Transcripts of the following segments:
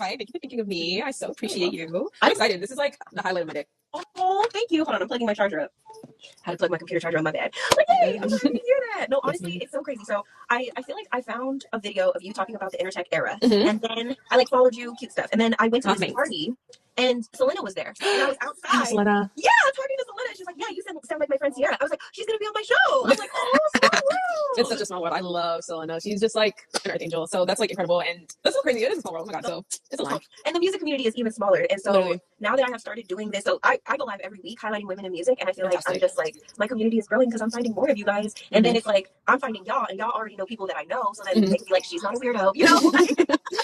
Hi, thank you for thinking of me. I so appreciate you. I'm excited. This is like the highlight of my day. Oh, thank you. Hold on, I'm plugging my charger up. Had to plug my computer charger on my bed. But yay, I'm glad to hear that. No, honestly, it's so crazy. So I feel like I found a video of you talking about the Entertech era, and then I like followed you, cute stuff, and then I went to this party, and Selena was there, and I was outside. Selena. Yeah, talking to Selena. She's like, "Yeah, you sound like my friend Sierra." I was like, "She's gonna be on my show." I was like, "Oh, small world." It's such a small world. I love Selena. She's just like an earth angel. So that's like incredible, and that's so crazy. It is a small world. Oh my god. So it's a line. And the music community is even smaller. And so Literally. now that I have started doing this, so I go live every week highlighting women in music, and I feel Fantastic. like I'm just like, my community is growing because I'm finding more of you guys. And then it's like, I'm finding y'all, and y'all already know people that I know, so then it makes me like, she's not a weirdo, you know?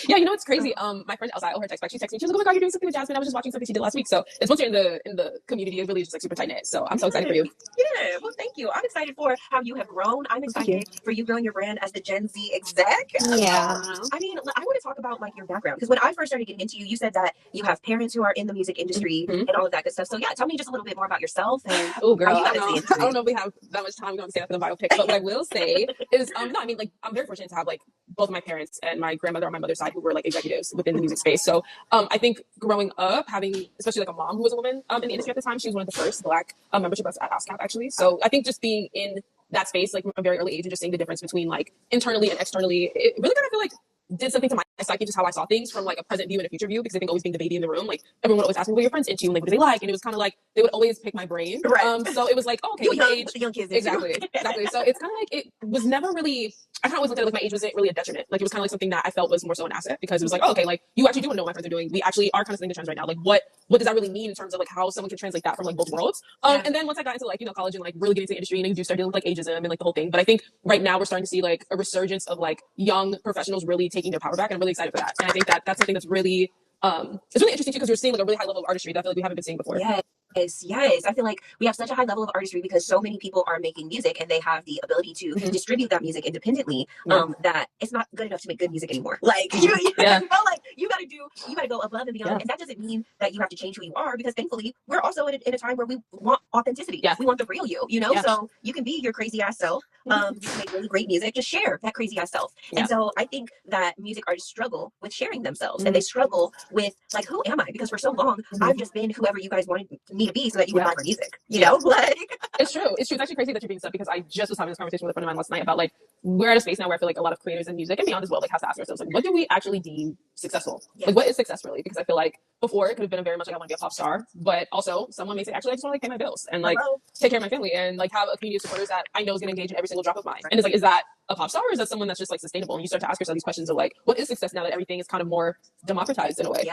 Yeah, you know what's crazy? My friend Elsa, I owe her text back. She texted me. She was like, "Oh my god, you're doing something with Jasmine. I was just watching something she did last week." So it's once you're in the community, it really is just like super tight knit. So I'm so excited for you. Yeah, well, thank you. I'm excited for how you have grown. I'm excited for you growing your brand as the Gen Z exec. Yeah. I mean, I want to talk about like your background, because when I first started getting into you, you said that you have parents who are in the music industry and all of that good stuff. So yeah, tell me just a little bit more about yourself. And oh girl, I don't know if we have that much time. We don't say that for the biopic, but what I will say is, no, I mean, like, I'm very fortunate to have like both my parents and my grandmother on my mother's side who were like executives within the music space. So I think growing up, having especially like a mom who was a woman in the industry at the time, she was one of the first Black membership reps at ASCAP actually. So I think just being in that space like from a very early age and just seeing the difference between like internally and externally, it really kind of feel like did something to my psyche, just how I saw things from like a present view and a future view, because I think always being the baby in the room, like everyone would always ask me what your friends into and like what do they like, and it was kind of like they would always pick my brain. Right. So it was like, oh, okay, young, age, the young kids exactly. So it's kind of like it was never really. I kind of always looked at it like my age wasn't really a detriment. Like it was kind of like something that I felt was more so an asset, because it was like, oh, okay, like you actually do want to know what my friends are doing. We actually are kind of seeing the trends right now. Like what does that really mean in terms of like how someone can translate that from like both worlds? And then once I got into like, you know, college and like really getting into the industry, and you do start dealing with like ageism and like the whole thing. But I think right now we're starting to see like a resurgence of like young professionals really taking their power back, and I'm really excited for that. And I think that that's something that's really it's really interesting too, because you're seeing like a really high level of artistry that I feel like we haven't been seeing before. Yes. I feel like we have such a high level of artistry because so many people are making music and they have the ability to distribute that music independently. That it's not good enough to make good music anymore. Like you know, like you gotta go above and beyond. And that doesn't mean that you have to change who you are, because thankfully we're also in a time where we want authenticity. We want the real you know? So you can be your crazy ass self. You can make really great music, just share that crazy ass self. And so I think that music artists struggle with sharing themselves, and they struggle with like, who am I? Because for so long I've just been whoever you guys wanted me to be so that you would buy my music, you know? Like it's true. It's actually crazy that you're being stuff, because I just was having this conversation with a friend of mine last night about like we're at a space now where I feel like a lot of creators in music and beyond as well like have to ask ourselves like, what do we actually deem successful? Like what is success really? Because I feel like before it could have been a very much like I want to be a pop star, but also someone may say actually I just want to like pay my bills and like take care of my family and like have a community of supporters that I know is going to engage in every single drop of mine. And it's like, is that a pop star, or is that someone that's just like sustainable? And you start to ask yourself these questions of like, what is success now that everything is kind of more democratized in a way?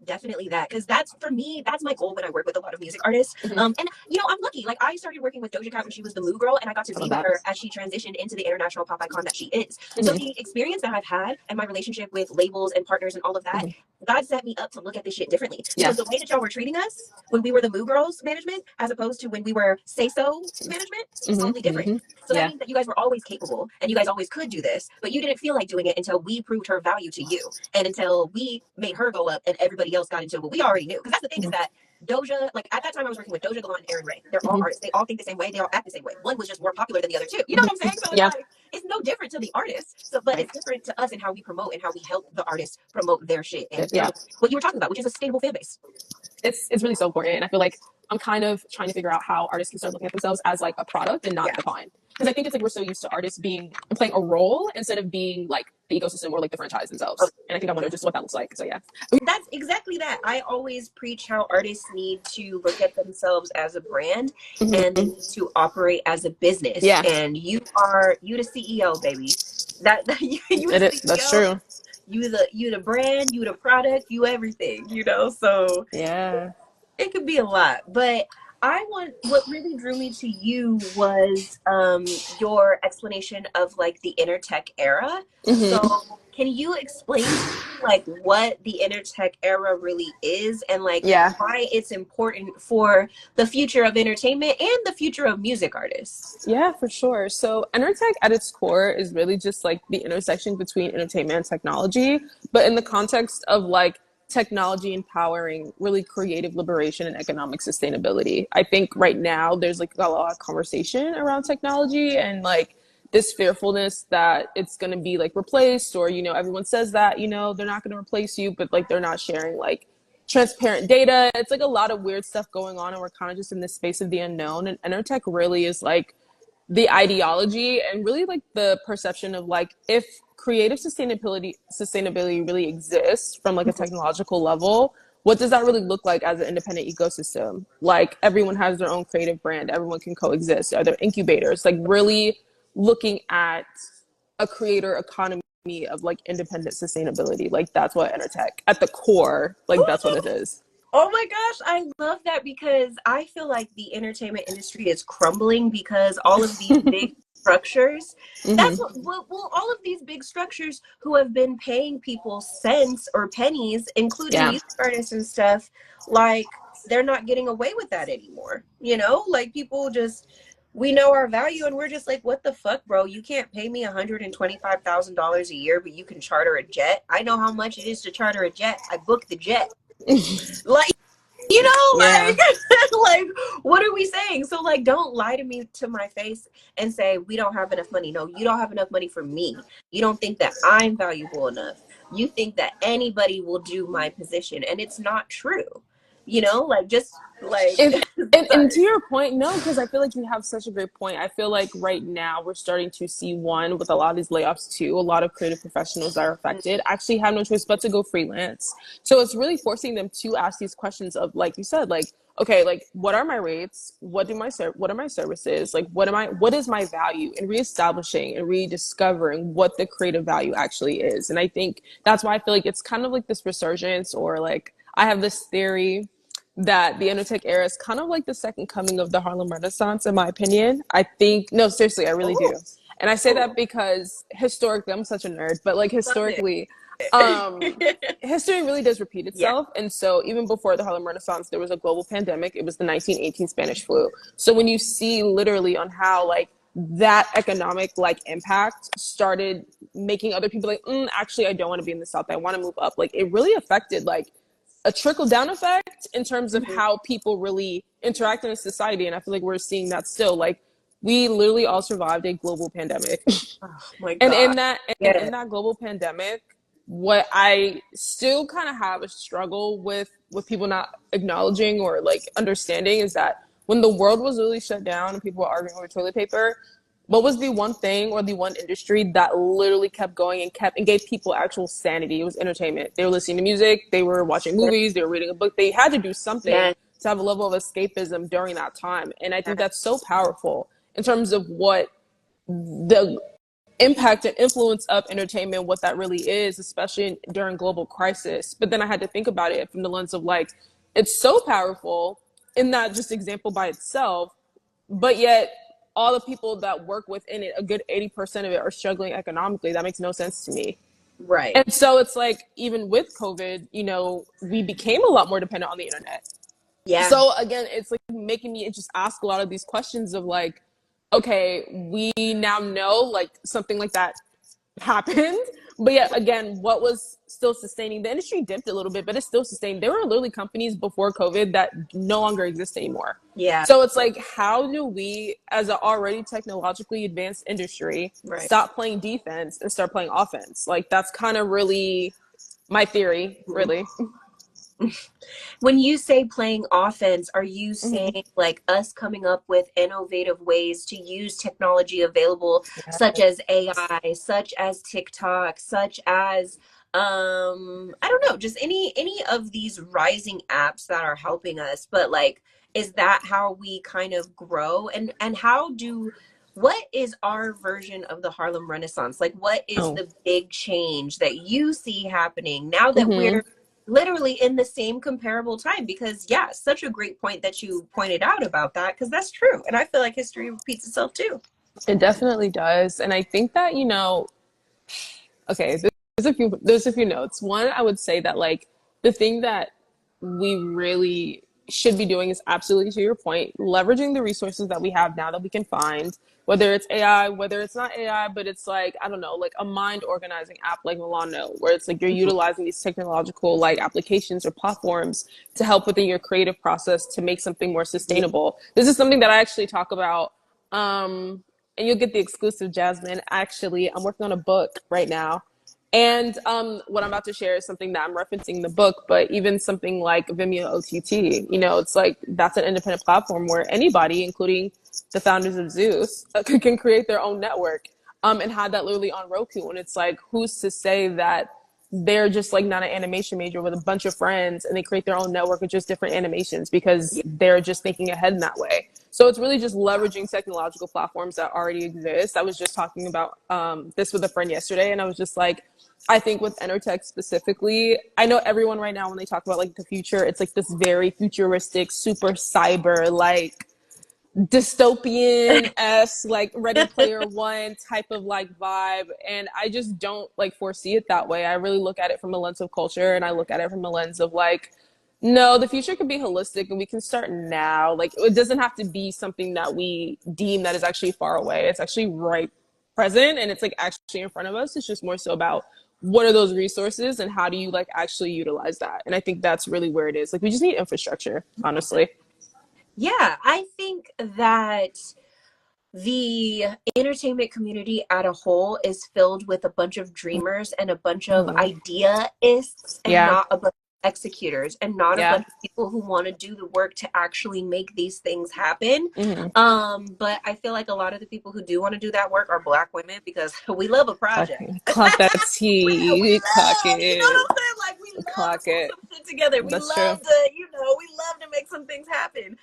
Definitely that, because that's for me, that's my goal when I work with a lot of music artists. And you know, I'm lucky, like I started working with Doja Cat when she was the Moo Girl, and I got to be with her as she transitioned into the international pop icon that she is. So the experience that I've had and my relationship with labels and partners and all of that, God set me up to look at this shit differently. Because the way that y'all were treating us when we were the Moo Girls management, as opposed to when we were Say So management, is totally different. So that means that you guys were always capable and you guys always could do this, but you didn't feel like doing it until we proved her value to you, and until we made her go up and everybody else got into what we already knew. Because that's the thing, is that Doja, like at that time I was working with Doja, Gallant, and Aaron Ray. They're all artists. They all think the same way. They all act the same way. One was just more popular than the other two. You know what I'm saying? So it's like, it's no different to the artists. So, but it's different to us in how we promote and how we help the artists promote their shit. And what you were talking about, which is a sustainable fan base. It's really so important. And I feel like I'm kind of trying to figure out how artists can start looking at themselves as like a product and not the client. Because I think it's like we're so used to artists being playing a role instead of being like the ecosystem or like the franchise themselves. And I think I wonder just what that looks like. So that's exactly that. I always preach how artists need to look at themselves as a brand and to operate as a business. And you the CEO, baby. You the CEO. That's true. You the brand, you the product, you everything, you know? So it could be a lot. But what really drew me to you was your explanation of like the Entertech era. So can you explain like what the Entertech era really is, and like why it's important for the future of entertainment and the future of music artists? Yeah, for sure. So Entertech at its core is really just like the intersection between entertainment and technology, but in the context of like technology empowering really creative liberation and economic sustainability. I think right now there's like a lot of conversation around technology and like this fearfulness that it's going to be like replaced, or, you know, everyone says that, you know, they're not going to replace you, but like they're not sharing like transparent data. It's like a lot of weird stuff going on, and we're kind of just in this space of the unknown. And Entertech really is like the ideology and really like the perception of like, if creative sustainability really exists from like a technological level, what does that really look like as an independent ecosystem? Like everyone has their own creative brand, everyone can coexist. Are there incubators? Like really looking at a creator economy of like independent sustainability. Like that's what Entertech at the core, like that's what it is. Oh my gosh, I love that, because I feel like the entertainment industry is crumbling because all of these big structures, that's Mm-hmm. well, all of these big structures who have been paying people cents or pennies, including Yeah. music artists and stuff, like they're not getting away with that anymore. You know, like people just, we know our value and we're just like, what the fuck, bro? You can't pay me $125,000 a year, but you can charter a jet. I know how much it is to charter a jet. I booked the jet. Like, you know, Yeah. like like what are we saying? So like, don't lie to me to my face and say we don't have enough money. No, you don't have enough money for me. You don't think that I'm valuable enough. You think that anybody will do my position, and it's not true. You know, like, just like If and to sorry. your point, no, because I feel like you have such a great point. I feel like right now we're starting to see, one, with a lot of these layoffs too, a lot of creative professionals that are affected actually have no choice but to go freelance. So it's really forcing them to ask these questions of, like you said, like, okay, like what are my rates? What are my services? Like what is my value? And reestablishing and rediscovering what the creative value actually is. And I think that's why I feel like it's kind of like this resurgence, or like I have this theory that the Entertech era is kind of like the second coming of the Harlem Renaissance, in my opinion. I think, no, seriously, I really Oh, do. And I say that because historically, I'm such a nerd, but like love it. historically, history really does repeat Yeah. itself. And so even before the Harlem Renaissance, there was a global pandemic. It was the 1918 Spanish flu. So when you see literally on how like that economic like impact started making other people like, actually, I don't want to be in the South. I want to move up. Like it really affected like a trickle down effect in terms of Mhm. how people really interact in a society. And I feel like we're seeing that still. Like we literally all survived a global pandemic. Oh my And God. in Yeah. that global pandemic, what I still kind of have a struggle with people not acknowledging or like understanding is that when the world was really shut down and people were arguing over toilet paper, what was the one thing or the one industry that literally kept going and kept and gave people actual sanity? It was entertainment. They were listening to music, they were watching movies, they were reading a book. They had to do something Yeah. to have a level of escapism during that time. And I think that's so powerful in terms of what the impact and influence of entertainment, what that really is, especially during global crisis. But then I had to think about it from the lens of like, it's so powerful in that just example by itself, but yet all the people that work within it, a good 80% of it are struggling economically. That makes no sense to me. Right. And so it's like, even with COVID, you know, we became a lot more dependent on the internet. Yeah. So again, it's like making me just ask a lot of these questions of like, okay, we now know like something like that happened, but yet again, what was still sustaining the industry dipped a little bit, but it's still sustained. There were literally companies before COVID that no longer exist anymore. Yeah. So it's like, how do we, as an already technologically advanced industry, Right. stop playing defense and start playing offense? Like that's kind of really my theory, Mhm. really. When you say playing offense, are you Mm-hmm. saying like us coming up with innovative ways to use technology available, such as AI, such as TikTok, such as I don't know, just any of these rising apps that are helping us, but like, is that how we kind of grow? And how do, what is our version of the Harlem Renaissance? Like, what is Oh. the big change that you see happening now that Mm-hmm. we're literally in the same comparable time? Because yeah, such a great point that you pointed out about that, because that's true, and I feel like history repeats itself too. It definitely does. And I think that, you know, okay, there's a few notes. One, I would say that like the thing that we really should be doing is absolutely to your point, leveraging the resources that we have now that we can find, whether it's AI, whether it's not AI, but it's like, I don't know, like a mind organizing app like Milano, where it's like you're utilizing these technological like applications or platforms to help within your creative process to make something more Yeah. sustainable. This is something that I actually talk about. and you'll get the exclusive, Jasmine. Actually, I'm working on a book right now. And what I'm about to share is something that I'm referencing in the book, but even something like Vimeo OTT, it's like that's an independent platform where anybody, including the founders of Zeus, can create their own network and have that literally on Roku. And it's like, who's to say that they're just like not an animation major with a bunch of friends and they create their own network with just different animations because they're just thinking ahead in that way. So it's really just leveraging technological platforms that already exist. I was just talking about this with a friend yesterday, and I was just like, I think with Entertech specifically, I know everyone right now when they talk about like the future, it's like this very futuristic, super cyber, like dystopian-esque, like Ready Player One type of like vibe. And I just don't like foresee it that way. I really look at it from a lens of culture, and I look at it from a lens of like, no, the future could be holistic and we can start now. Like it doesn't have to be something that we deem that is actually far away. It's actually right present, and it's like actually in front of us. It's just more so about what are those resources and how do you like actually utilize that. And I think that's really where it is. Like we just need infrastructure, honestly. Yeah, I think that the entertainment community at a whole is filled with a bunch of dreamers and a bunch of Mm-hmm. ideists and Yeah. not a bunch of executors and not a Yeah. bunch of people who want to do the work to actually make these things happen. Mm-hmm. But I feel like a lot of the people who do want to do that work are Black women because we love a project. Okay. Clock that we tea. Clock love, you know it. what I'm saying? Like we love to Clock put it. some shit together. We That's true. love to, we love to make some things happen.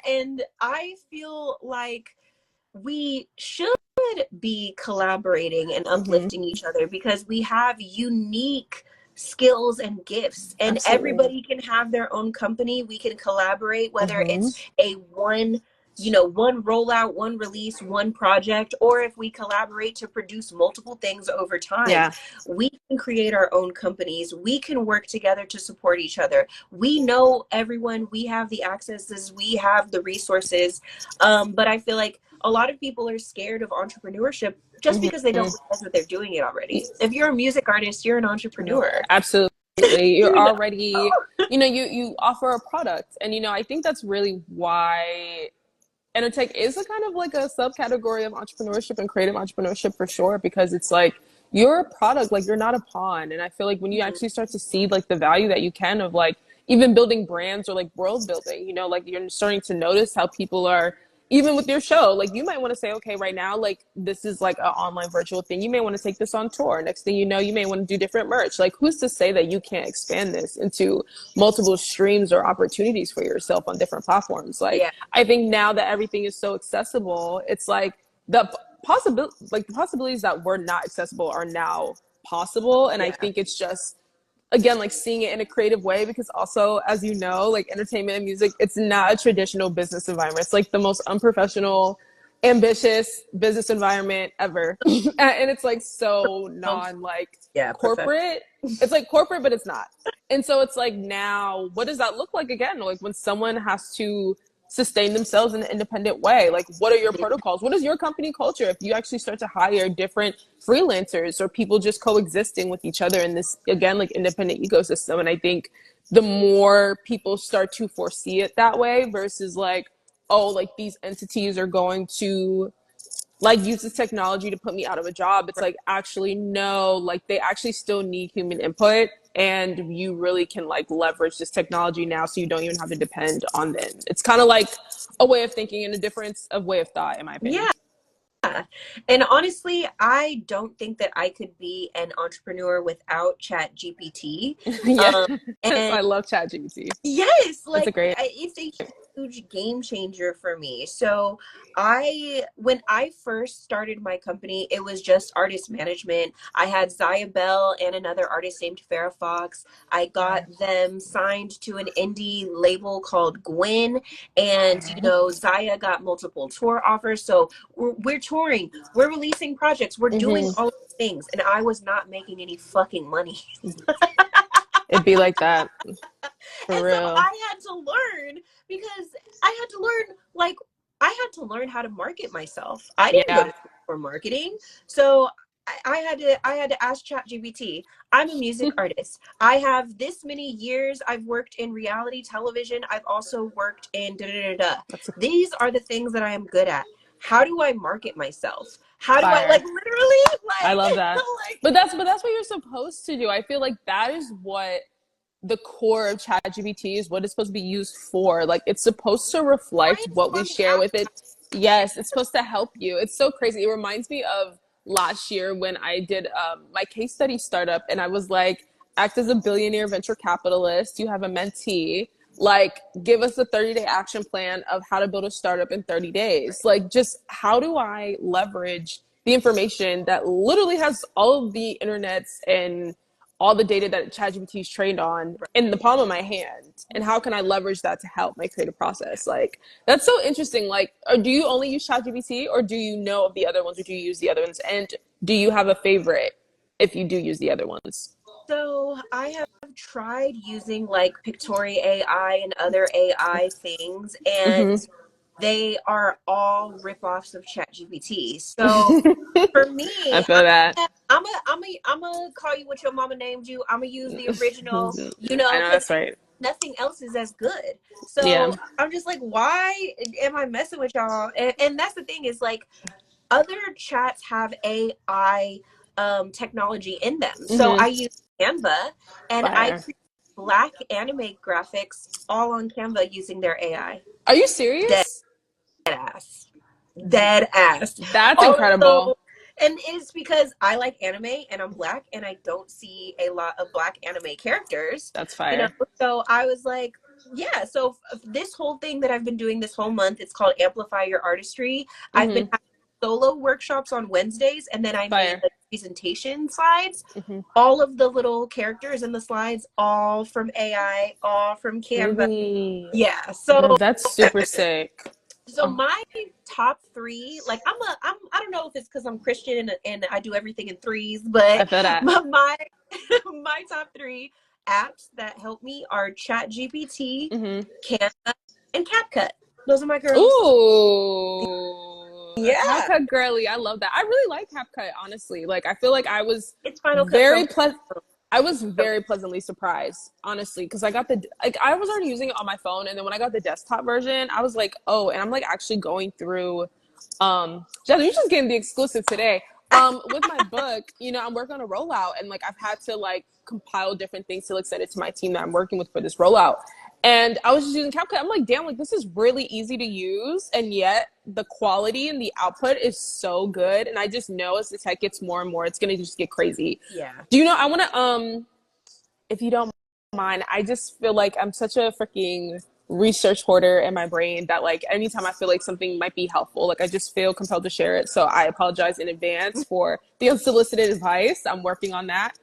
And I feel like we should be collaborating and Mm-hmm. uplifting each other because we have unique skills and gifts, and Absolutely. everybody can have their own company. We can collaborate, whether Mm-hmm. it's a one rollout, one release, one project, or if we collaborate to produce multiple things over time. Yeah. We can create our own companies. We can work together to support each other. We know everyone, we have the accesses, we have the resources. But I feel like a lot of people are scared of entrepreneurship just because they don't Mm-hmm. realize that they're doing it already. If you're a music artist, you're an entrepreneur. Absolutely. You're You know? already, you offer a product. And, I think that's really why Entertech is a kind of like a subcategory of entrepreneurship and creative entrepreneurship for sure, because it's like you're a product, like you're not a pawn. And I feel like when you actually start to see like the value that you can of like even building brands or like world building, like you're starting to notice how people are, even with your show, like you might want to say, okay, right now, like this is like an online virtual thing. You may want to take this on tour. Next thing you know, you may want to do different merch. Like who's to say that you can't expand this into multiple streams or opportunities for yourself on different platforms? Like Yeah. I think now that everything is so accessible, it's like the possibilities that were not accessible are now possible. And I Yeah. think it's just, again, like seeing it in a creative way, because also, as you know, like entertainment and music, it's not a traditional business environment. It's like the most unprofessional, ambitious business environment ever. And it's like so non like Yeah, perfect. corporate. It's like corporate, but it's not. And so it's like, now what does that look like again? Like when someone has to sustain themselves in an independent way, like what are your protocols? What is your company culture if you actually start to hire different freelancers or people just coexisting with each other in this, again, like independent ecosystem? And I think the more people start to foresee it that way versus like, oh, like these entities are going to like use this technology to put me out of a job. It's like, actually, no, like they actually still need human input, and you really can like leverage this technology now so you don't even have to depend on them. It's kind of like a way of thinking and a difference of way of thought, in my opinion. Yeah. And honestly, I don't think that I could be an entrepreneur without Chat GPT. Yeah. And I love ChatGPT. yes, It's a like great. it's a huge game changer for me. So when I first started my company, it was just artist management. I had Zaya Bell and another artist named Farrah Fox. I got them signed to an indie label called Gwen, and Zaya got multiple tour offers. So we're touring, we're releasing projects, we're doing Mm-hmm. all of the things, and I was not making any fucking money. It'd be like that, for And so real. I had to learn because I had to learn, like, I had to learn how to market myself. I didn't go Yeah. to school for marketing. So I had to ask ChatGPT. I'm a music artist. I have this many years. I've worked in reality television. I've also worked in da da da da. That's a, These are the things that I am good at. how do I market myself? How do I Fire. like literally I like love that. like But that's what you're supposed to do. I feel like that is what the core of ChatGPT is, what it's supposed to be used for. Like it's supposed to reflect what we brainstorming share with it. after. Yes, it's supposed to help you. It's so crazy. It reminds me of last year when I did my case study startup, and I was like, act as a billionaire venture capitalist. You have a mentee. Like, give us a 30-day action plan of how to build a startup in 30 days. Like, just how do I leverage the information that literally has all of the internets and all the data that ChatGPT is trained on in the palm of my hand, and how can I leverage that to help my creative process? Like that's so interesting. Like, or do you only use ChatGPT, or do you know of the other ones, or do you use the other ones? And do you have a favorite if you do use the other ones? So I have tried using like Pictory AI and other AI things, and Mm-hmm. they are all ripoffs of ChatGPT. So for I me, feel that. I'm a call you what your mama named you. I'm gonna use the original, I know because that's right. nothing else is as good. Yeah. So I'm just like, why am I messing with y'all? And that's the thing is like other chats have AI technology in them. So Mm-hmm. I use Canva and I Fire. create black anime graphics all on Canva using their AI. Are you Dead serious? ass. Dead ass. That's incredible. Also, and it's because I like anime and I'm black and I don't see a lot of black anime characters, That's you know. fire. So I was like, yeah. So this whole thing that I've been doing this whole month, it's called Amplify Your Artistry. I've been Mm-hmm. having solo workshops on Wednesdays, and then I made Fire. like presentation slides. Mm-hmm. All of the little characters in the slides, all from AI, all from Canva. Really? Yeah. Bro, So that's super sick. so Oh, my top three, like I don't know if it's because I'm Christian and I do everything in threes, I but feel that. my top three apps that help me are Chat GPT, Mm-hmm. Canva, and CapCut. Those are my girls. Ooh, a Yeah, CapCut girly. I love that. I really like CapCut, honestly. Like, I feel like it's Final Cut Pro. very pleasant. I was very pleasantly surprised, honestly, because I got I was already using it on my phone, and then when I got the desktop version, I was like, oh, and I'm like actually going through. Jess, you just getting the exclusive today. With my book, I'm working on a rollout, and like I've had to like compile different things to like send it to my team that I'm working with for this rollout. And I was just using CapCut. I'm like, damn, like this is really easy to use, and yet the quality and the output is so good. And I just know as the tech gets more and more, it's gonna just get crazy. Yeah. Do you know? I want to if you don't mind, I just feel like I'm such a freaking research hoarder in my brain that like anytime I feel like something might be helpful, like I just feel compelled to share it. So I apologize in advance for the unsolicited advice. I'm working on that.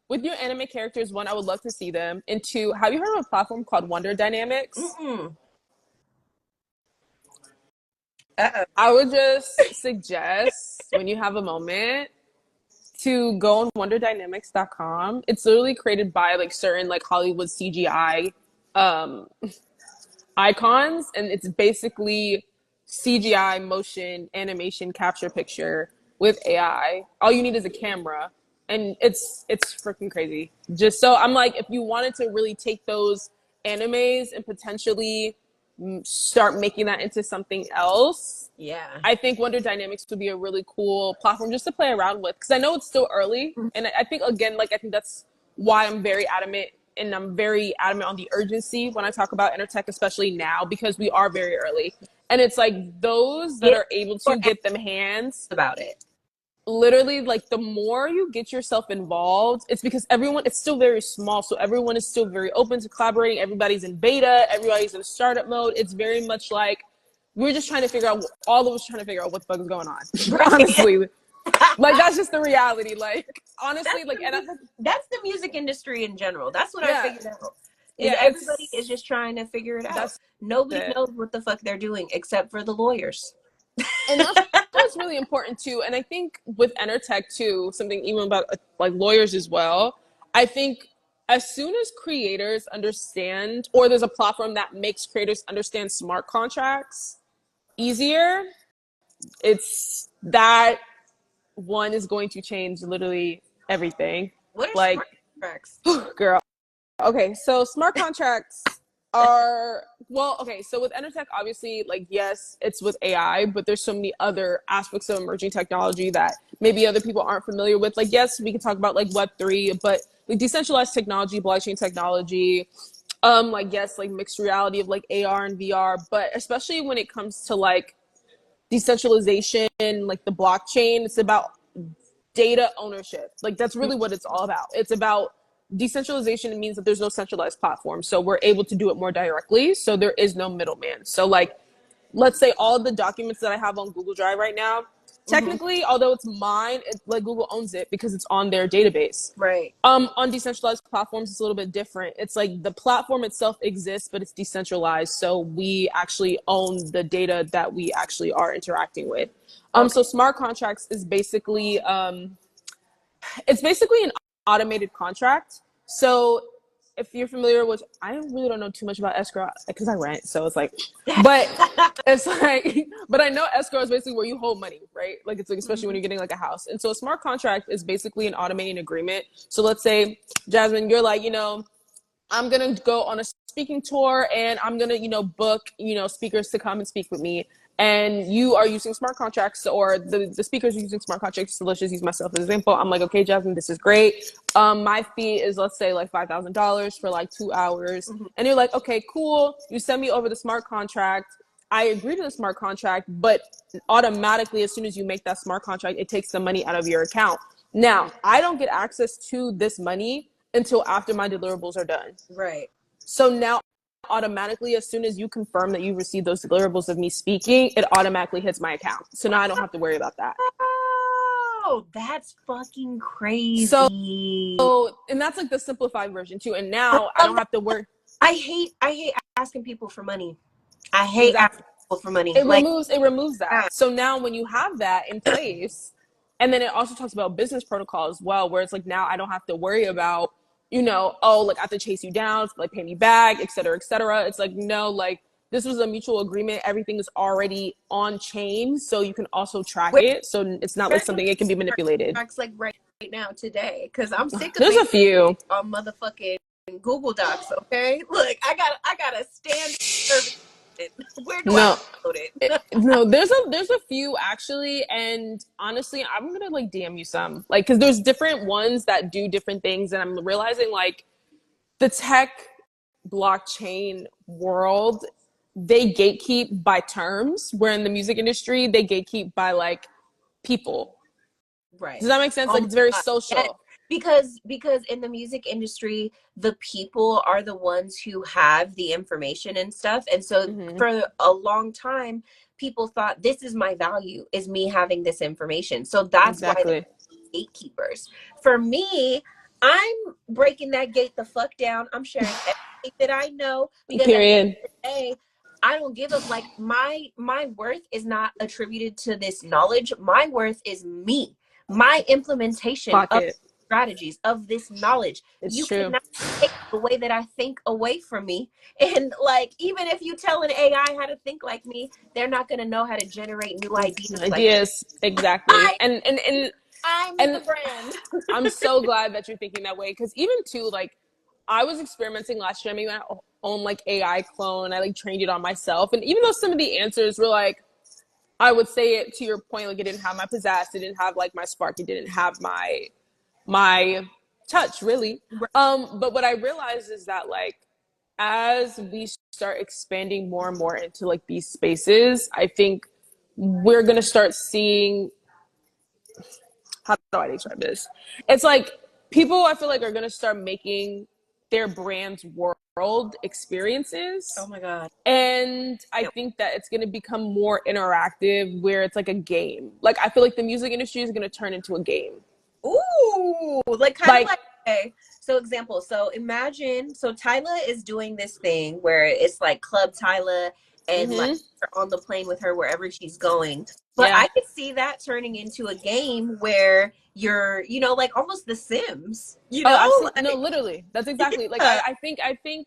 With your anime characters, one, I would love to see them. And two, have you heard of a platform called Wonder Dynamics? Mm-mm. Uh-oh. I would just suggest when you have a moment to go on wonderdynamics.com. It's literally created by like certain like Hollywood CGI um icons, and it's basically CGI motion animation capture picture with AI. All you need is a camera, and it's freaking crazy. Just so I'm like, if you wanted to really take those animes and potentially start making that into something else, Yeah. I think Wonder Dynamics would be a really cool platform just to play around with, because I know it's still early, and I think again, like I think that's why I'm very adamant, and I'm very adamant on the urgency when I talk about Entertech, especially now because we are very early, and it's like those that Get are able more to get them hands. about it. Literally, like the more you get yourself involved, it's because everyone, it's still very small, so everyone is still very open to collaborating. Everybody's in beta, everybody's in startup mode. It's very much like we're just trying to figure out, all of us trying to figure out what the fuck is going on. Right. Honestly, like that's just the reality. Like honestly, like and That's the music industry in general. That's what I yeah, figured out. Is yeah, everybody is just trying to figure it out. that's Nobody it. knows what the fuck they're doing except for the lawyers. And that's what's really important too. And I think with Entertech too, something even about like lawyers as well. I think as soon as creators understand, or there's a platform that makes creators understand smart contracts easier, it's that one is going to change literally everything. What are Like, smart contracts? girl. Okay, so smart contracts are, well, okay, so with Entertech, obviously, like, yes, it's with AI, but there's so many other aspects of emerging technology that maybe other people aren't familiar with. Like, yes, we can talk about like Web3, but like decentralized technology, blockchain technology, like, yes, like mixed reality of like AR and VR, but especially when it comes to like decentralization, like the blockchain, it's about data ownership. Like, that's really what it's all about. It's about decentralization. It means that there's no centralized platform, so we're able to do it more directly, so there is no middleman. So like, let's say all the documents that I have on Google Drive right now, technically, although it's mine, it's like Google owns it because it's on their database. Right. On decentralized platforms, it's a little bit different. It's like the platform itself exists, but it's decentralized, so we actually own the data that we actually are interacting with. So smart contracts is basically it's basically an automated contract. So if you're familiar with, I really don't know too much about escrow because I rent, so it's like, but it's like, but I know escrow is basically where you hold money, right? Like, it's like, especially when you're getting like a house. And so a smart contract is basically an automating agreement. So let's say, Jasmine, you're like, I'm going to go on a speaking tour and I'm going to, book, speakers to come and speak with me. And you are using smart contracts, or the speakers are using smart contracts. So let's just use myself as an example. I'm like, okay, Jasmine, this is great. My fee is, let's say, like $5,000 for like 2 hours. And you're like, okay, cool. You send me over the smart contract. I agree to the smart contract, but automatically, as soon as you make that smart contract, it takes the money out of your account. Now, I don't get access to this money until after my deliverables are done. Right. So now, automatically, as soon as you confirm that you receive those deliverables of me speaking, it automatically hits my account. So now I don't have to worry about that. Oh, that's fucking crazy. So and that's like the simplified version too. And now I don't have to work. I hate asking people for money. I hate asking people for money. It removes that. So now when you have that in place, and then it also talks about business protocol as well, where it's like, now I don't have to worry about, like, I have to chase you down, like pay me back, et cetera, et cetera. It's like, no, like, this was a mutual agreement. Everything is already on chain, so you can also track it. So it's not like something it can be manipulated. Like right now today, because I'm sick of There's a few on motherfucking Google Docs. Okay, look, I gotta stand. Where do I upload it? No, there's a few actually, and honestly, I'm gonna like DM you some, like, because there's different ones that do different things, and I'm realizing like the tech blockchain world, they gatekeep by terms, where in the music industry they gatekeep by like people. Right. Does that make sense? Like, it's very social. Yeah. Because in the music industry, the people are the ones who have the information and stuff. And so for a long time, people thought, this is my value, is me having this information. So that's why they're gatekeepers. For me, I'm breaking that gate the fuck down. I'm sharing everything that I know, because Period. I don't give up. Like, my worth is not attributed to this knowledge. My worth is me, my implementation of strategies, of this knowledge. You cannot take the way that I think away from me. And like, even if you tell an AI how to think like me, they're not going to know how to generate new ideas. Exactly. And I'm the brand. I'm so glad that you're thinking that way, because even too, like, I was experimenting last year. I made my own like AI clone. I like trained it on myself, and even though some of the answers were like, I would say it to your point, like, it didn't have my pizzazz, it didn't have like my spark, it didn't have my touch, really. But what I realized is that, like, as we start expanding more and more into like these spaces, I think we're gonna start seeing, how do I describe this? It's like, people, I feel like, are gonna start making their brand's world experiences. Oh my God. And I think that it's going to become more interactive, where it's like a game. Like, I feel like the music industry is going to turn into a game. Ooh, like kind of like, okay. So example, so imagine, so Tyla is doing this thing where it's like Club Tyla, and like you're on the plane with her wherever she's going. But I could see that turning into a game where you're, like almost The Sims, Like, no, literally, that's exactly like, I think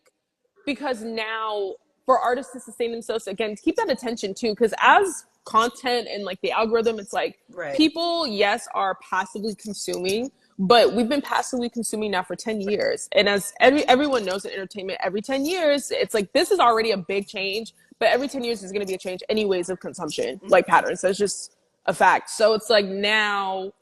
because now for artists to sustain themselves, again, to keep that attention too, because as content and like the algorithm, it's like, people, yes, are passively consuming, but we've been passively consuming now for 10 years. And as everyone knows in entertainment, every 10 years, it's like, this is already a big change, but every 10 years there's going to be a change anyways of consumption, like patterns. That's just a fact. So it's like, now,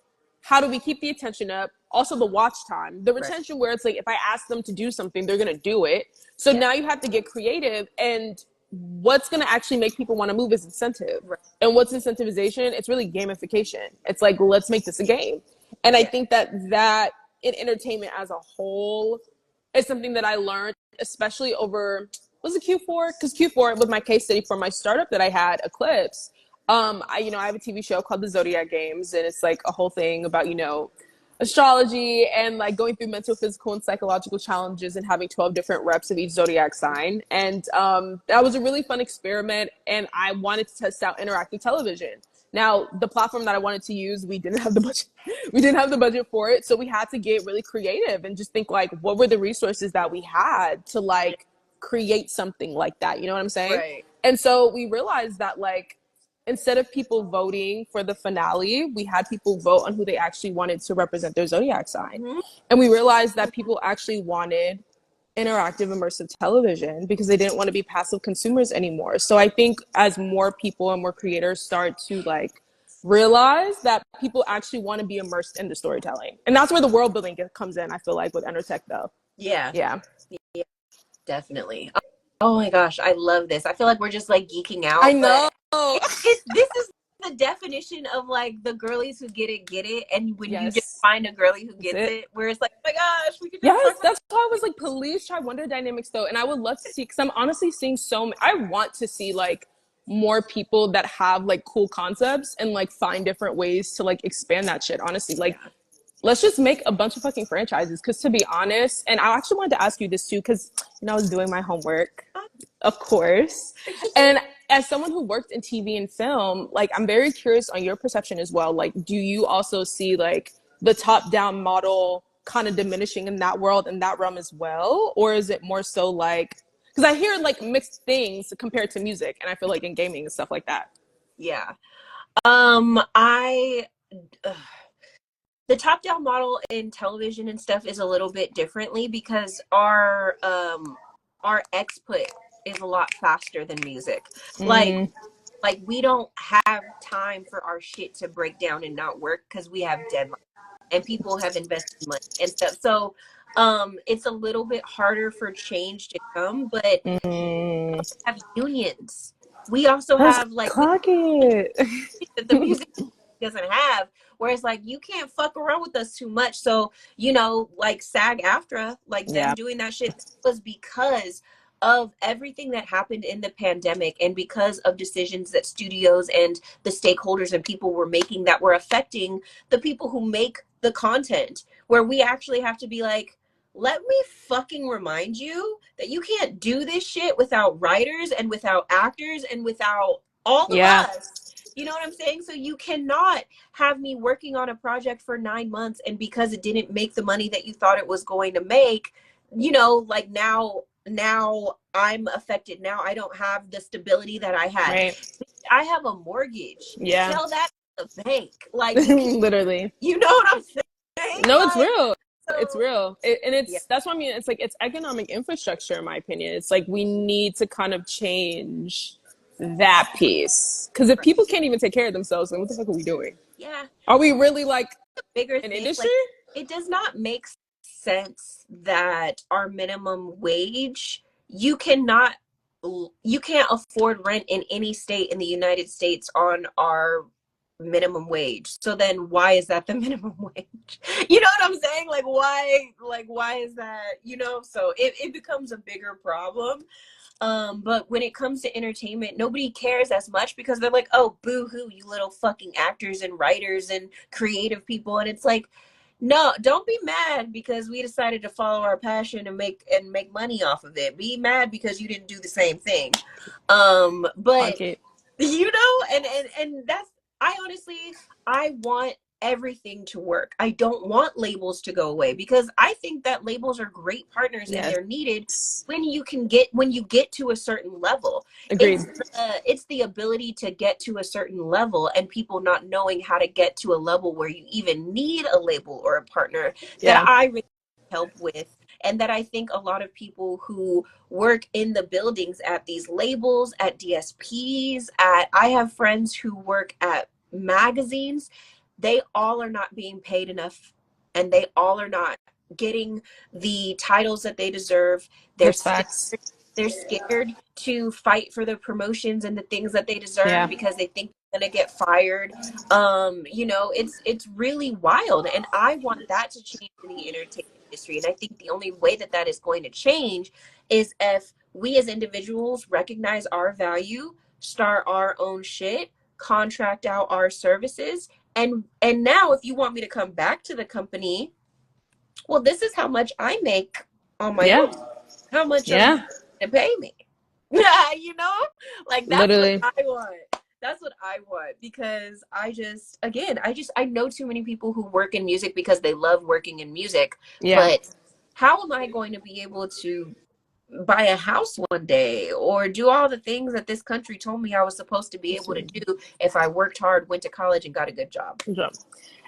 how do we keep the attention up? Also the watch time, the retention, where it's like, if I ask them to do something, they're going to do it. So now you have to get creative, and what's going to actually make people want to move is incentive. And what's incentivization? It's really gamification. It's like, let's make this a game. And I think that in entertainment as a whole is something that I learned, especially over, was it Q4? Because Q4 was my case study for my startup that I had, Eclipse. I have a TV show called The Zodiac Games, and it's like a whole thing about, astrology and like going through mental, physical, and psychological challenges and having 12 different reps of each zodiac sign. And that was a really fun experiment, and I wanted to test out interactive television. Now, the platform that I wanted to use, we didn't have the budget. We didn't have the budget for it, so we had to get really creative and just think like, what were the resources that we had to like create something like that? You know what I'm saying? Right. And so we realized that like, instead of people voting for the finale, we had people vote on who they actually wanted to represent their zodiac sign. And we realized that people actually wanted interactive, immersive television because they didn't want to be passive consumers anymore. So I think as more people and more creators start to like realize that people actually want to be immersed in the storytelling. And that's where the world building comes in, I feel like, with Entertech though. Yeah, definitely. Oh my gosh, I love this. I feel like we're just like geeking out. I know. This is the definition of like the girlies who get it, and when you just find a girly who gets it, where it's like, oh my gosh, we could just that's why I was like, police try wonder dynamics though. And I would love to see, because I'm honestly seeing I want to see like more people that have like cool concepts and like find different ways to like expand that shit, honestly. Like, let's just make a bunch of fucking franchises. Because to be honest, and I actually wanted to ask you this too, because I was doing my homework, of course. And as someone who worked in TV and film, like, I'm very curious on your perception as well. Like, do you also see like the top-down model kind of diminishing in that world, in that realm as well? Or is it more so like, because I hear like mixed things compared to music, and I feel like in gaming and stuff like that. Yeah. The top-down model in television and stuff is a little bit differently because our output is a lot faster than music. Like we don't have time for our shit to break down and not work because we have deadlines and people have invested money and stuff. So it's a little bit harder for change to come, but we also have unions. We also have like the music doesn't have, whereas like you can't fuck around with us too much. So like SAG-AFTRA, like them doing that shit was because of everything that happened in the pandemic and because of decisions that studios and the stakeholders and people were making that were affecting the people who make the content, where we actually have to be like, let me fucking remind you that you can't do this shit without writers and without actors and without all of us. You know what I'm saying? So you cannot have me working on a project for 9 months, and because it didn't make the money that you thought it was going to make, like now I'm affected. Now I don't have the stability that I had. Right. I have a mortgage. Yeah. Tell that to the bank. Like literally. You know what I'm saying? No, it's real. It's real. That's what I mean. It's like, it's economic infrastructure, in my opinion. It's like, we need to kind of change that piece. Because if people can't even take care of themselves, then what the fuck are we doing? Yeah. Are we really like bigger an industry? Like, it does not make sense that our minimum wage, you can't afford rent in any state in the United States on our minimum wage. So then why is that the minimum wage? You know what I'm saying? Like why is that, so it becomes a bigger problem. But when it comes to entertainment, nobody cares as much because they're like, oh, boo-hoo, you little fucking actors and writers and creative people. And it's like, no, don't be mad because we decided to follow our passion and make money off of it. Be mad because you didn't do the same thing. But and that's, I want everything to work. I don't want labels to go away, because I think that labels are great partners and Yes. they're needed when you get to a certain level. Agreed. It's the ability to get to a certain level and people not knowing how to get to a level where you even need a label or a partner that I really help with. And that I think a lot of people who work in the buildings at these labels, at DSPs, I have friends who work at magazines, they all are not being paid enough, and they all are not getting the titles that they deserve. They're That's facts. they're scared to fight for the promotions and the things that they deserve because they think they're gonna get fired. It's really wild, and I want that to change in the entertainment industry. And I think the only way that that is going to change is if we as individuals recognize our value, start our own shit, contract out our services, and now if you want me to come back to the company, well, this is how much I make on my own. How much are you to pay me? Like that's Literally. what I want. That's what I want, because I know too many people who work in music because they love working in music. But how am I going to be able to buy a house one day or do all the things that this country told me I was supposed to be able to do if I worked hard, went to college, and got a good job? And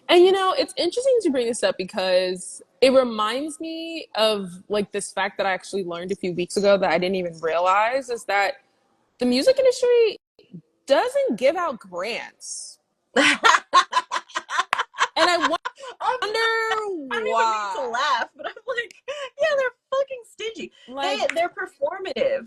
it's interesting to bring this up because it reminds me of like this fact that I actually learned a few weeks ago that I didn't even realize, is that the music industry doesn't give out grants. And I wonder I don't even mean to laugh, but I'm like, yeah, they're fucking stingy. They're performative.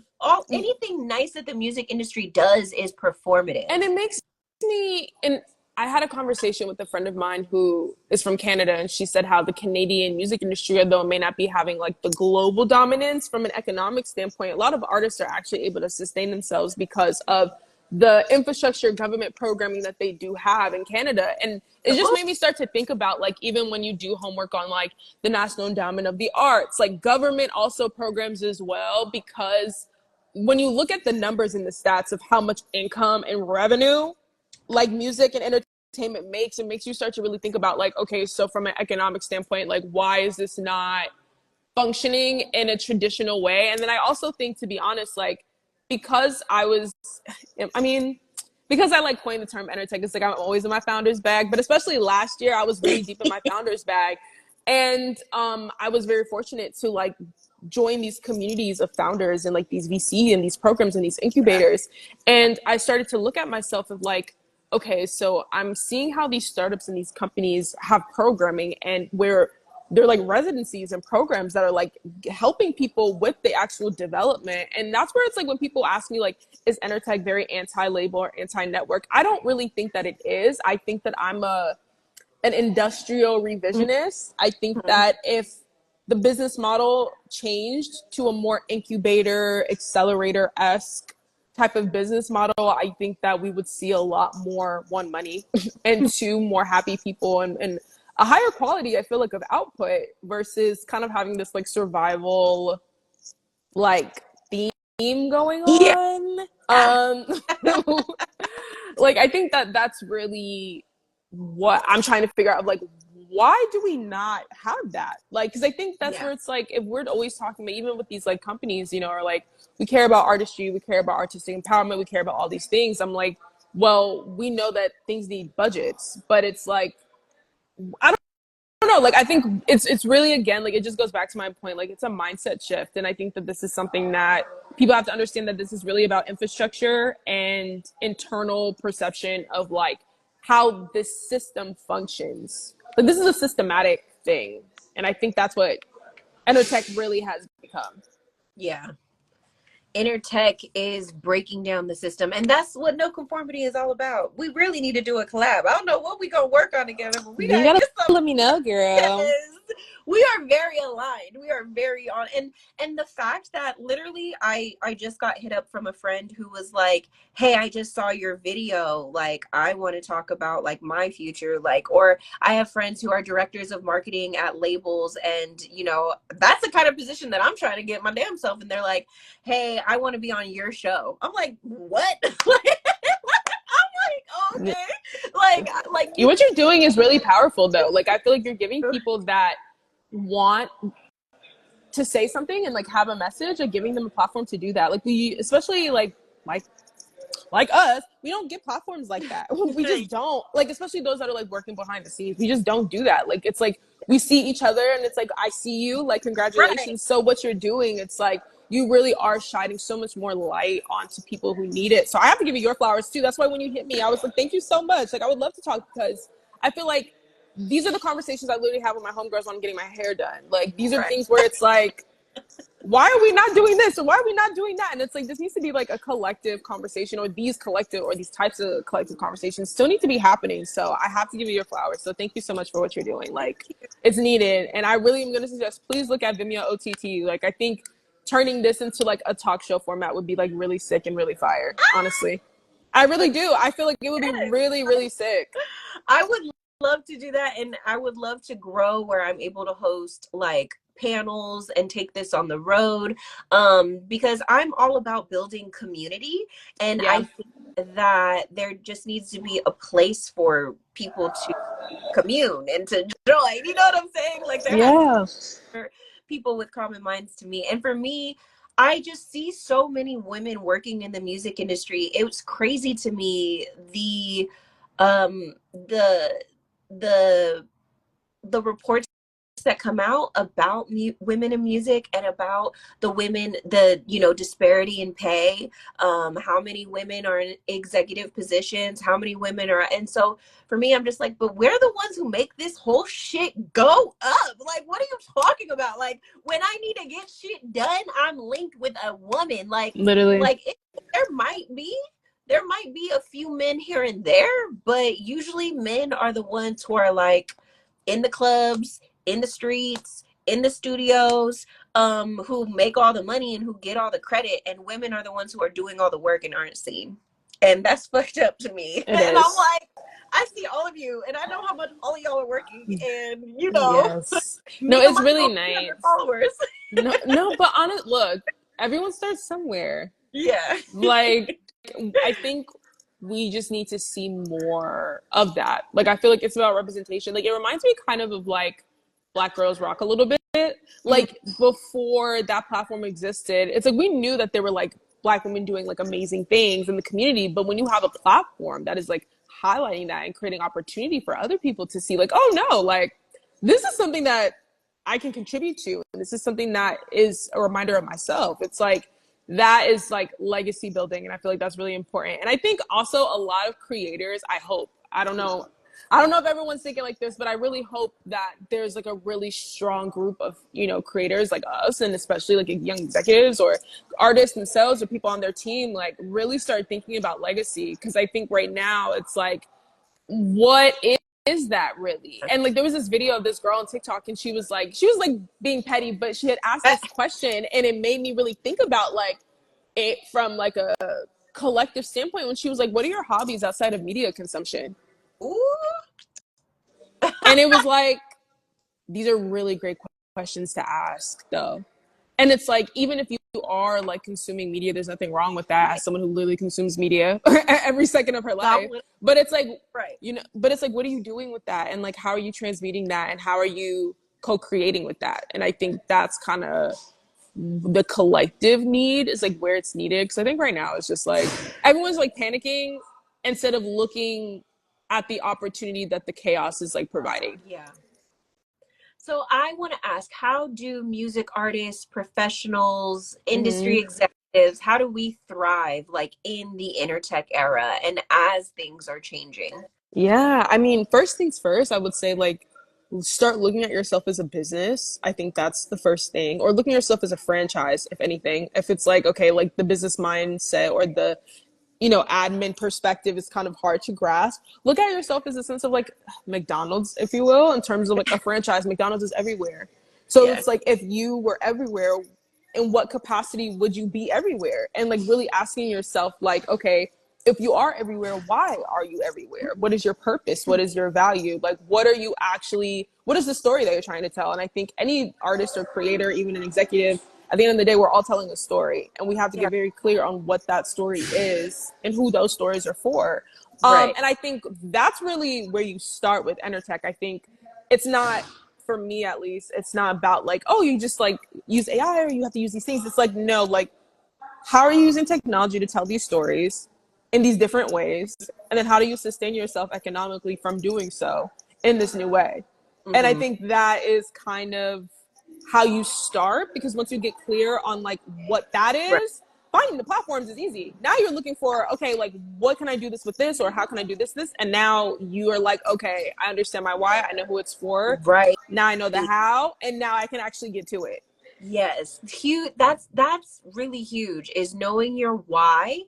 Anything nice that the music industry does is performative. And it makes me, and I had a conversation with a friend of mine who is from Canada, and she said how the Canadian music industry, although it may not be having like the global dominance from an economic standpoint, a lot of artists are actually able to sustain themselves because of the infrastructure government programming that they do have in Canada. And it just made me start to think about, like, even when you do homework on like the National Endowment of the Arts, like government also programs as well, because when you look at the numbers and the stats of how much income and revenue like music and entertainment makes, it makes you start to really think about like, okay, so from an economic standpoint, like why is this not functioning in a traditional way? And then I also think, to be honest, like because I like coined the term Entertech, it's like I'm always in my founder's bag, but especially last year I was really deep in my founder's bag. And I was very fortunate to like join these communities of founders and like these VC and these programs and these incubators. And I started to look at myself of like, okay, so I'm seeing how these startups and these companies have programming, and where they're like residencies and programs that are like helping people with the actual development. And that's where it's like when people ask me like, is Entertech very anti-label or anti-network? I don't really think that it is. I think that I'm an industrial revisionist. I think that if the business model changed to a more incubator, accelerator-esque type of business model, I think that we would see a lot more, one, money, and two, more happy people, and a higher quality, I feel like, of output versus kind of having this like survival like theme going on. Like I think that that's really what I'm trying to figure out, like why do we not have that? Like, because I think that's where it's like, if we're always talking about, even with these like companies, are like, we care about artistry, we care about artistic empowerment, we care about all these things. I'm like, well, we know that things need budgets, but it's like, I don't know. Like, I think it's really, again, like, it just goes back to my point. Like, it's a mindset shift. And I think that this is something that people have to understand, that this is really about infrastructure and internal perception of like how this system functions. Like, this is a systematic thing. And I think that's what Entertech really has become. Yeah. Entertech is breaking down the system, and that's what No Conformity is all about. We really need to do a collab. I don't know what we gonna work on together, but we gotta get some. Let me know, girl. Yes. We are very aligned. We are very on, and the fact that literally I just got hit up from a friend who was like, hey, I just saw your video, like I want to talk about like my future, like, or I have friends who are directors of marketing at labels, and that's the kind of position that I'm trying to get my damn self, and they're like, hey, I want to be on your show. I'm like, what? I'm like, okay. like you What you're doing is really powerful though. Like I feel like you're giving people that want to say something and like have a message, like giving them a platform to do that. Like we, especially like us, we don't get platforms like that. We just don't, like, especially those that are like working behind the scenes. We just don't do that. Like it's like we see each other and it's like, I see you, like congratulations. Right. So what you're doing, it's like you really are shining so much more light onto people who need it. So I have to give you your flowers too. That's why when you hit me, I was like, thank you so much. Like I would love to talk, because I feel like these are the conversations I literally have with my homegirls when I'm getting my hair done. Like these are the things where it's like, why are we not doing this, or why are we not doing that? And it's like, this needs to be like a collective conversation, or these collective, or these types of collective conversations still need to be happening. So I have to give you your flowers. So thank you so much for what you're doing. Like it's needed. And I really am going to suggest, please look at Vimeo OTT. Like I think turning this into like a talk show format would be like really sick and really fire. Honestly, I really do. I feel like it would be really, really sick. I would love to do that, and I would love to grow where I'm able to host like panels and take this on the road, because I'm all about building community, and Yeah. I think that there just needs to be a place for people to commune and to join. You know what I'm saying? Like there has to be people with common minds to me, and for me, I just see so many women working in the music industry. It was crazy to me, um the the reports that come out about women in music, and about the disparity in pay, how many women are in executive positions, how many women are, and so for me, I'm just like, but we're the ones who make this whole shit go up. Like, what are you talking about? Like, when I need to get shit done, I'm linked with a woman. Like, Literally. there might be a few men here and there, but usually men are the ones who are like in the clubs, in the streets, in the studios, who make all the money and who get all the credit, and women are the ones who are doing all the work and aren't seen. And that's fucked up to me. And I'm like, I see all of you, and I know how much all of y'all are working, and yes. No, it's really nice. Followers. no, but look, everyone starts somewhere. Yeah. Like, I think we just need to see more of that. Like, I feel like it's about representation. Like, it reminds me kind of like Black Girls Rock a little bit. Like, before that platform existed, it's like we knew that there were like Black women doing like amazing things in the community. But when you have a platform that is like highlighting that and creating opportunity for other people to see, like, oh no, like this is something that I can contribute to. And this is something that is a reminder of myself. It's like, that is like legacy building. And I feel like that's really important. And I think also a lot of creators, I don't know if everyone's thinking like this, but I really hope that there's like a really strong group of, creators like us, and especially like young executives or artists themselves or people on their team, like really start thinking about legacy. Cause I think right now it's like, what is that really? And like there was this video of this girl on TikTok, and she was like being petty, but she had asked this question, and it made me really think about like it from like a collective standpoint, when she was like, what are your hobbies outside of media consumption? Ooh. And it was like, these are really great questions to ask though. And it's like, even if you are like consuming media, there's nothing wrong with that, as someone who literally consumes media every second of her life. But it's like, but it's like, what are you doing with that? And like, how are you transmuting that? And how are you co-creating with that? And I think that's kind of the collective need, is like where it's needed. Cause I think right now it's just like, everyone's like panicking instead of looking at the opportunity that the chaos is like providing. Yeah. So I want to ask, how do music artists, professionals, industry executives, how do we thrive like in the Entertech era and as things are changing? Yeah, I mean, first things first, I would say like start looking at yourself as a business. I think that's the first thing. Or looking at yourself as a franchise, if anything. If it's like, okay, like the business mindset or the admin perspective is kind of hard to grasp. Look at yourself as a sense of like McDonald's, if you will, in terms of like a franchise. McDonald's is everywhere. So it's like, if you were everywhere, in what capacity would you be everywhere? And like really asking yourself like, okay, if you are everywhere, why are you everywhere? What is your purpose? What is your value? Like, what is the story that you're trying to tell? And I think any artist or creator, even an executive, at the end of the day, we're all telling a story, and we have to get very clear on what that story is and who those stories are for. Right. And I think that's really where you start with Entertech. I think it's not, for me at least, it's not about like, oh, you just like use AI or you have to use these things. It's like, no, like, how are you using technology to tell these stories in these different ways? And then how do you sustain yourself economically from doing so in this new way? And I think that is kind of how you start, because once you get clear on like what that Right. is, finding the platforms is easy. Now you're looking for, okay, like what can I do this with this, or how can I do this? And now you are like, okay, I understand my why. I know who it's for. Right. Now I know the how, and now I can actually get to it. Yes, huge. That's really huge, is knowing your why.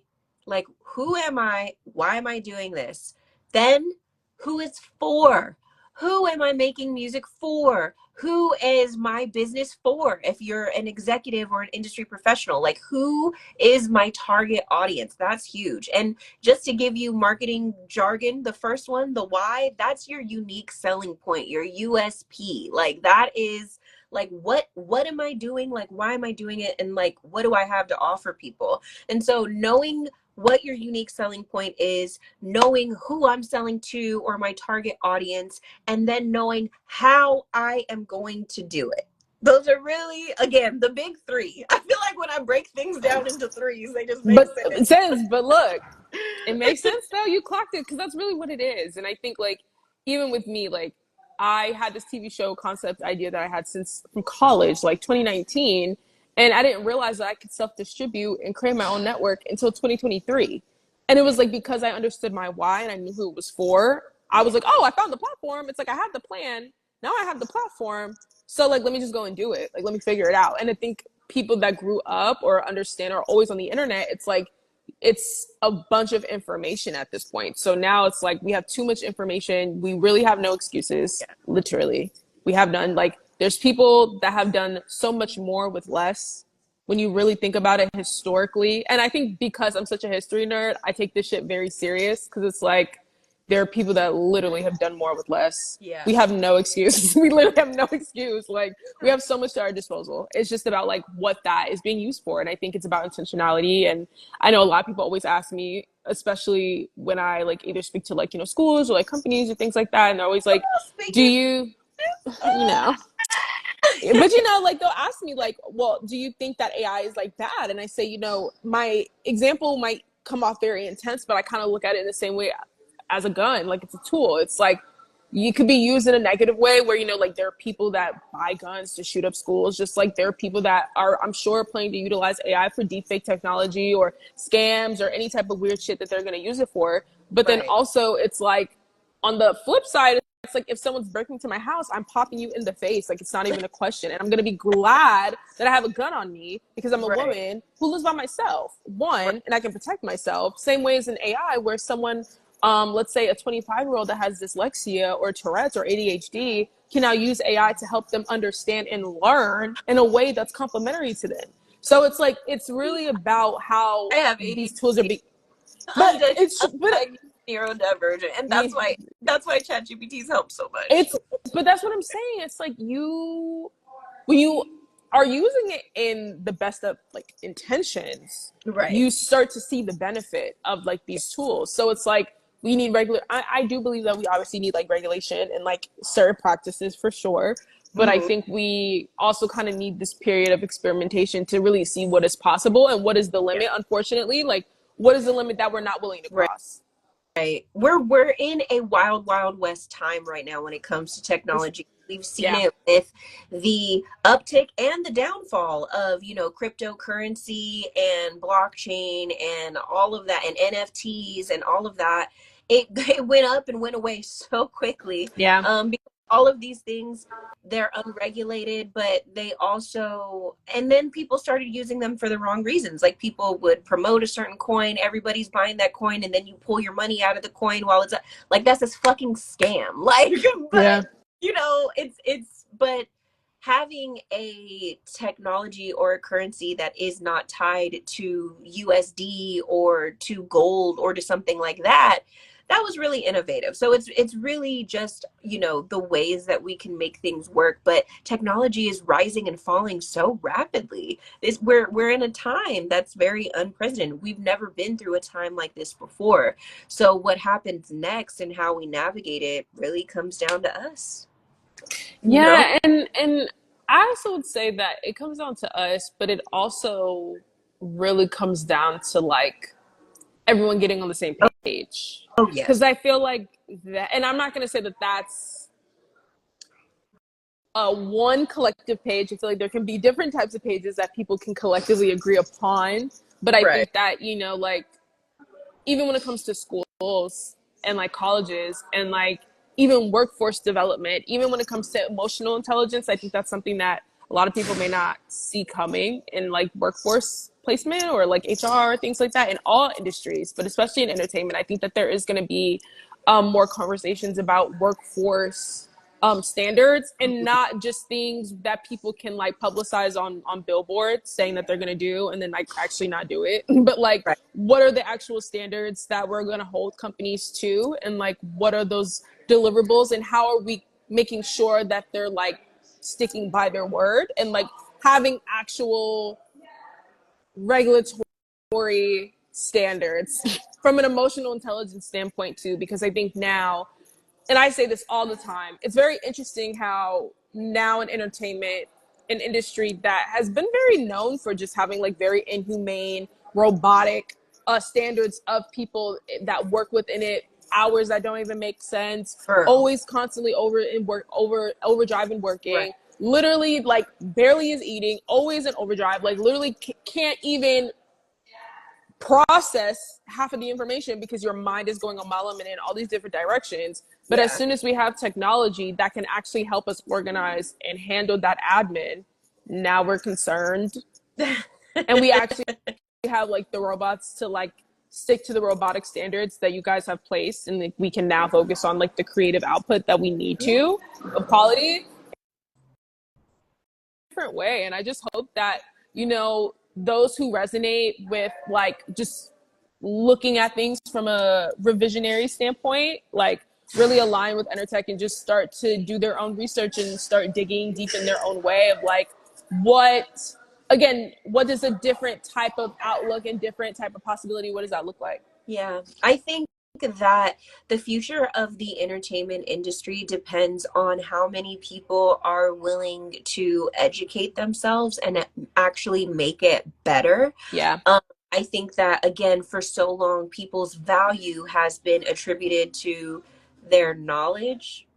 Like, who am I? Why am I doing this? Then, who it's for? Who am I making music for? Who is my business for? If you're an executive or an industry professional, like, who is my target audience? That's huge. And just to give you marketing jargon, the first one, the why, that's your unique selling point, your USP. Like, that is like, what am I doing? Like, why am I doing it? And like, what do I have to offer people? And so knowing what your unique selling point is, knowing who I'm selling to or my target audience, and then knowing how I am going to do it. Those are really, again, the big three. I feel like when I break things down into threes, they just make But sense. it says, but look, it makes sense though. You clocked it, because that's really what it is. And I think like even with me, like I had this TV show concept idea that I had since from college, like 2019, and I didn't realize that I could self-distribute and create my own network until 2023. And it was like because I understood my why and I knew who it was for. I was Yeah. like, oh, I found the platform. It's like I had the plan. Now I have the platform. So like let me just go and do it. Like let me figure it out. And I think people that grew up or understand are always on the internet, it's like it's a bunch of information at this point. So now it's like we have too much information. We really have no excuses, Yeah. literally. We have none. Like there's people that have done so much more with less when you really think about it historically. And I think because I'm such a history nerd, I take this shit very serious, because it's like there are people that literally have done more with less. Yeah. We have no excuse. We literally have no excuse. Like we have so much to our disposal. It's just about like what that is being used for. And I think it's about intentionality. And I know a lot of people always ask me, especially when I like either speak to like, you know, schools or like companies or things like that. And they're always like, do Speaking. you, you know, but you know, like they'll ask me like, well, do you think that AI is like bad? And I say, you know, my example might come off very intense, but I kind of look at it in the same way as a gun. Like it's a tool. It's like you could be used in a negative way where, you know, like there are people that buy guns to shoot up schools, just like there are people that are, I'm sure, planning to utilize AI for deepfake technology or scams or any type of weird shit that they're going to use it for. But then Right. also it's like on the flip side, it's like if someone's breaking into my house, I'm popping you in the face. Like it's not even a question. And I'm going to be glad that I have a gun on me because I'm a Right. woman who lives by myself, Right. one, and I can protect myself. Same way as in AI, where someone, let's say a 25-year-old that has dyslexia or Tourette's or ADHD can now use AI to help them understand and learn in a way that's complementary to them. So it's like, it's really about how I have these tools are ADHD. being, but I'm just it's, but I'm neurodivergent, and yeah, that's why ChatGPT's help so much. it's, but that's what I'm saying. It's like you, when you are using it in the best of like intentions, Right. you start to see the benefit of like these tools. So it's like we need regular, I do believe that we obviously need like regulation and like certain practices for sure. But I Hmm. think we also kind of need this period of experimentation to really see what is possible and what is the Yeah. limit, unfortunately. Like what is the limit that we're not willing to Right. cross? Right. We're in a wild, wild west time right now when it comes to technology. We've seen Yeah. it with the uptick and the downfall of, you know, cryptocurrency and blockchain and all of that, and NFTs and all of that. It went up and went away so quickly. Yeah. Because all of these things, they're unregulated, but they also, and then people started using them for the wrong reasons. Like people would promote a certain coin, everybody's buying that coin, and then you pull your money out of the coin while it's like, that's this fucking scam. Like, Yeah. but you know, but having a technology or a currency that is not tied to USD or to gold or to something like that, that was really innovative. So it's really just, you know, the ways that we can make things work. But technology is rising and falling so rapidly. We're in a time that's very unprecedented. We've never been through a time like this before. So what happens next and how we navigate it really comes down to us. You know? Yeah, and I also would say that it comes down to us, but it also really comes down to like everyone getting on the same page. Oh yeah. Because I feel like that, and I'm not going to say that that's one collective page. I feel like there can be different types of pages that people can collectively agree upon. But I Right. think that, you know, like even when it comes to schools and like colleges and like even workforce development, even when it comes to emotional intelligence, I think that's something that a lot of people may not see coming in like workforce placement or like HR, things like that in all industries, but especially in entertainment. I think that there is going to be more conversations about workforce standards and not just things that people can like publicize on billboards saying that they're going to do and then like actually not do it. But like, Right. what are the actual standards that we're going to hold companies to, and like what are those deliverables, and how are we making sure that they're like sticking by their word and like having actual regulatory standards from an emotional intelligence standpoint too, because I think now, and I say this all the time, it's very interesting how now in entertainment, an industry that has been very known for just having like very inhumane, robotic standards of people that work within it, hours that don't even make sense, Girl. always constantly overdrive and Right. working, literally like barely is eating, always in overdrive, like literally can't even process half of the information because your mind is going a mile a minute in all these different directions. But as Yeah. soon as we have technology that can actually help us organize and handle that admin, now we're concerned. And we actually have like the robots to like stick to the robotic standards that you guys have placed, and like, we can now focus on like the creative output that we need to of quality different way. And I just hope that, you know, those who resonate with like just looking at things from a revisionary standpoint, like really align with Entertech and just start to do their own research and start digging deep in their own way of like what, again, what does a different type of outlook and different type of possibility, what does that look like? Yeah. I think that the future of the entertainment industry depends on how many people are willing to educate themselves and actually make it better. Yeah. Um, I think that, again, for so long, people's value has been attributed to their knowledge.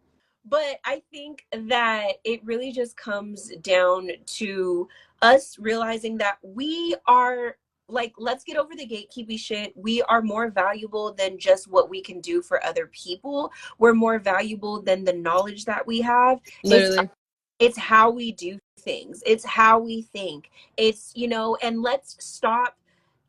But I think that it really just comes down to us realizing that we are, like, let's get over the gatekeeping shit. We are more valuable than just what we can do for other people. We're more valuable than the knowledge that we have. Literally. It's how we do things. It's how we think. It's, you know, and let's stop,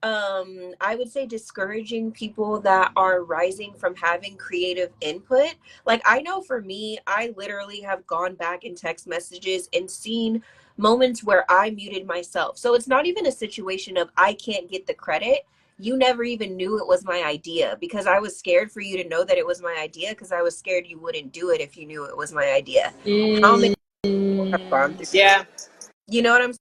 I would say, discouraging people that are rising from having creative input. Like, I know for me, I literally have gone back in text messages and seen moments where I muted myself. So it's not even a situation of I can't get the credit. You never even knew it was my idea because I was scared for you to know that it was my idea because I was scared you wouldn't do it if you knew it was my idea. How many people have gone through, Yeah, you know what I'm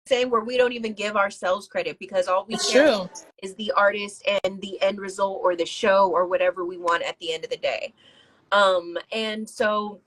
saying, where we don't even give ourselves credit because all we it's care true. is the artist and the end result or the show or whatever we want at the end of the day. And so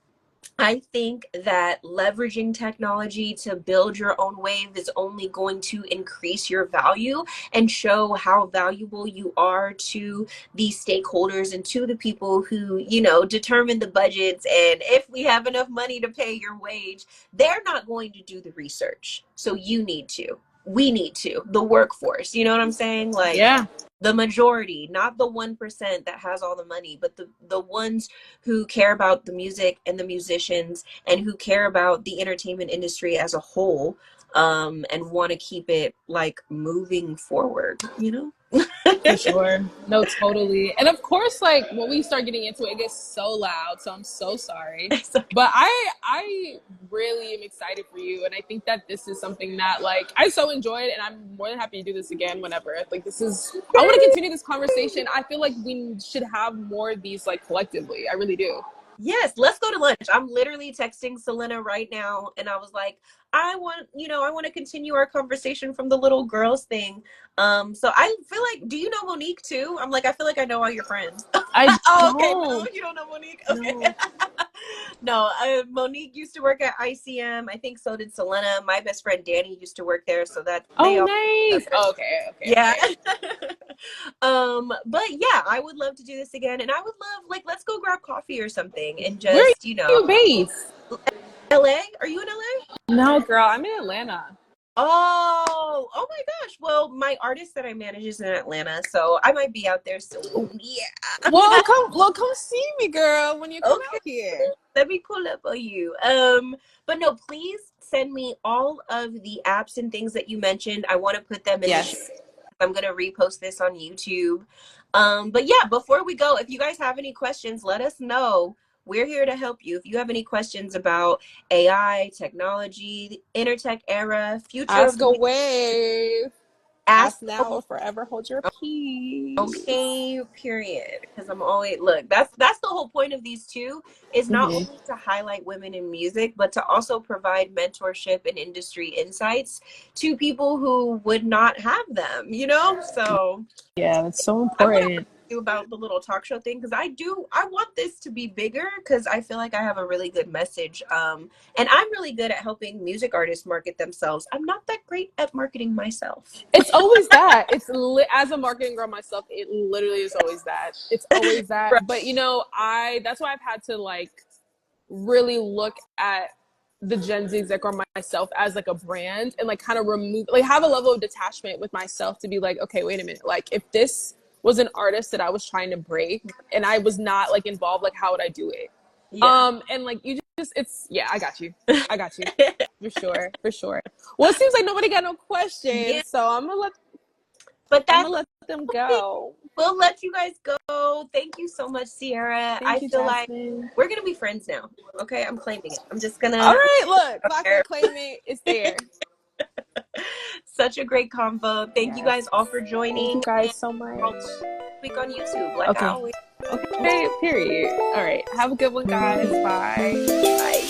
I think that leveraging technology to build your own wave is only going to increase your value and show how valuable you are to the stakeholders and to the people who, you know, determine the budgets. And if we have enough money to pay your wage, they're not going to do the research. So you need to. We need to. The workforce. You know what I'm saying? Like, Yeah. the majority, not the 1% that has all the money, but the ones who care about the music and the musicians and who care about the entertainment industry as a whole, and want to keep it like moving forward, you know? For sure. No, totally. And of course, like when we start getting into it, it gets so loud. So I'm so sorry. Okay. But I really am excited for you. And I think that this is something that like I so enjoyed, and I'm more than happy to do this again whenever. Like this is I want to continue this conversation. I feel like we should have more of these like collectively. I really do. Yes, let's go to lunch. I'm literally texting Selena right now, and I was like, I want to continue our conversation from the little girls thing. So I feel like, do you know Monique too? I'm like, I feel like I know all your friends. I Oh, okay. No, don't. you don't know Monique. Okay. No. No, Monique used to work at ICM. I think so did Selena. My best friend Danny used to work there, so that they Oh, all. nice. Oh, okay. Yeah. Okay. But yeah, I would love to do this again, and I would love, like, let's go grab coffee or something and Where are just, you based? LA. Are you in LA? No, girl. I'm in Atlanta. Oh my gosh. Well, my artist that I manage is in Atlanta, so I might be out there soon. Yeah. Well, come see me, girl, when you come Okay. out here. Let me pull up on you. But no, please send me all of the apps and things that you mentioned. I want to put them in the show. Yes. I'm gonna repost this on YouTube. But yeah, before we go, if you guys have any questions, let us know. We're here to help you. If you have any questions about AI, technology, the Entertech era, future of Ask the music, away. ask Ask now away. or forever hold your peace. Okay, period. Because I'm always, look, that's the whole point of these two, is not only to highlight women in music, but to also provide mentorship and industry insights to people who would not have them, you know? So Yeah, that's so I want to important. you about the little talk show thing, because I want this to be bigger, because I feel like I have a really good message, and I'm really good at helping music artists market themselves. I'm not that great at marketing myself. It's always that. As a marketing girl myself, it literally is always that. It's always that. Right. But that's why I've had to like really look at the Gen Z exec or myself as like a brand, and like kind of have a level of detachment with myself to be like, okay, wait a minute. Like if this was an artist that I was trying to break and I was not like involved, like how would I do it? Yeah. And like I got you. For sure. Well, it seems like nobody got no questions, Yeah. so I'm gonna But that's let them okay. go. We'll let you guys go. Thank you so much, Sierra. Thank I you, feel like Jasmine. we're gonna be friends now. Okay, I'm claiming it. I'm just gonna. All right, look, clock it, claim it. It's there. Such a great convo. Thank you guys all for joining. Thank you guys so much. Week on YouTube, like I always. Okay, period. All right, have a good one, guys. Bye. Bye.